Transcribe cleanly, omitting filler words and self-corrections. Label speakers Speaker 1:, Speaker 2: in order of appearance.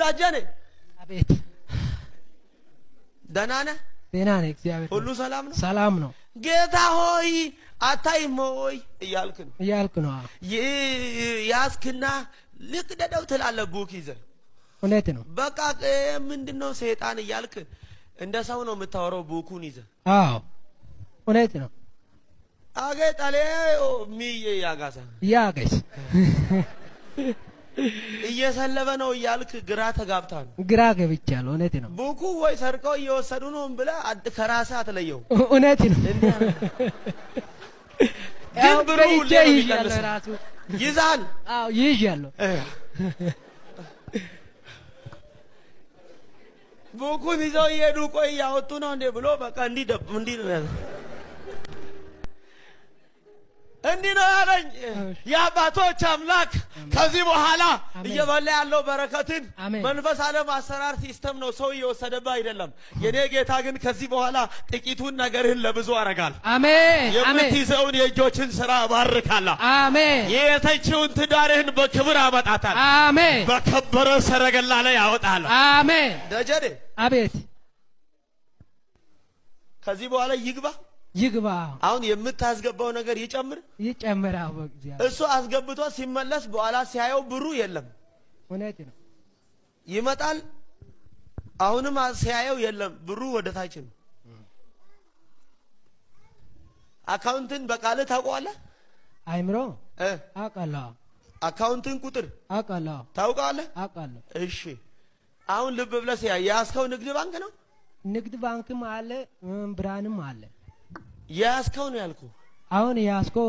Speaker 1: ደጀኔ
Speaker 2: አቤት
Speaker 1: ደህና ነህ?
Speaker 2: ደህና ነኝ እግዚአብሔር
Speaker 1: ሁሉ ሰላም ነው?
Speaker 2: ሰላም ነው።
Speaker 1: ጌታ ሆይ አታይም ሆይ እያልክ ነው። ያስክና ልቅደደው ትላለህ ቡክ ይዘህ።
Speaker 2: እውነት ነው።
Speaker 1: በቃ ምንድነው ሰይጣን እያልክ እንደ ሰው ነው የምታወራው ቡኩን ይዘህ።
Speaker 2: አዎ እውነት ነው።
Speaker 1: አገ ጣሌ ሚዬ ያጋሳ
Speaker 2: ያገስ
Speaker 1: እየሰለበ ነው እያልክ ግራ ተጋብታል።
Speaker 2: ግራ ገብቻለሁ። እውነት ነው።
Speaker 1: ቡኩ ወይ ሰርቀው እየወሰዱ ነው ብለህ ከራስህ አትለየው።
Speaker 2: እውነት ነው።
Speaker 1: ግን ብሩ ይይዛል ራሱ ይዛል።
Speaker 2: አዎ ይይዛል።
Speaker 1: ቡኩን ይዘው እየሄዱ ቆይ ያወጡ ነው እንዴ ብሎ በቃ እንዲህ ነው ያለኝ የአባቶች አምላክ። ከዚህ በኋላ እየበላ ያለው በረከትን መንፈስ ዓለም አሰራር ሲስተም ነው፣ ሰው እየወሰደብህ አይደለም። የኔ ጌታ ግን ከዚህ በኋላ ጥቂቱን ነገርህን ለብዙ አረጋል።
Speaker 2: አሜን።
Speaker 1: የምትይዘውን የእጆችን ስራ ባርካለሁ።
Speaker 2: አሜን።
Speaker 1: የተችውን ትዳርህን በክብር አመጣታል።
Speaker 2: አሜን።
Speaker 1: በከበረ ሰረገላ ላይ ያወጣለሁ።
Speaker 2: አሜን።
Speaker 1: ደጀኔ
Speaker 2: አቤት።
Speaker 1: ከዚህ በኋላ ይግባ። አሁን የምታስገባው ነገር ይጨምራል። እሱ አስገብቶ ሲመለስ በኋላ ሲያየው ብሩ የለም።
Speaker 2: እውነት ነው።
Speaker 1: ይመጣል። አሁንም ሲያየው የለም፣ ብሩ ወደ ታች ነው። አካውንትን በቃልህ ታውቀዋለህ?
Speaker 2: አይምሮ አውቃለሁ።
Speaker 1: አካውንትን ቁጥር
Speaker 2: አውቃለሁ።
Speaker 1: ታውቃለህ?
Speaker 2: አውቃለሁ።
Speaker 1: እሺ አሁን ልብ ብለህ የያዝከው ንግድ ባንክ ነው?
Speaker 2: ንግድ ባንክም አለ፣ ብርሃንም አለ።
Speaker 1: ያስከው ነው ያልኩ።
Speaker 2: አሁን ያስከው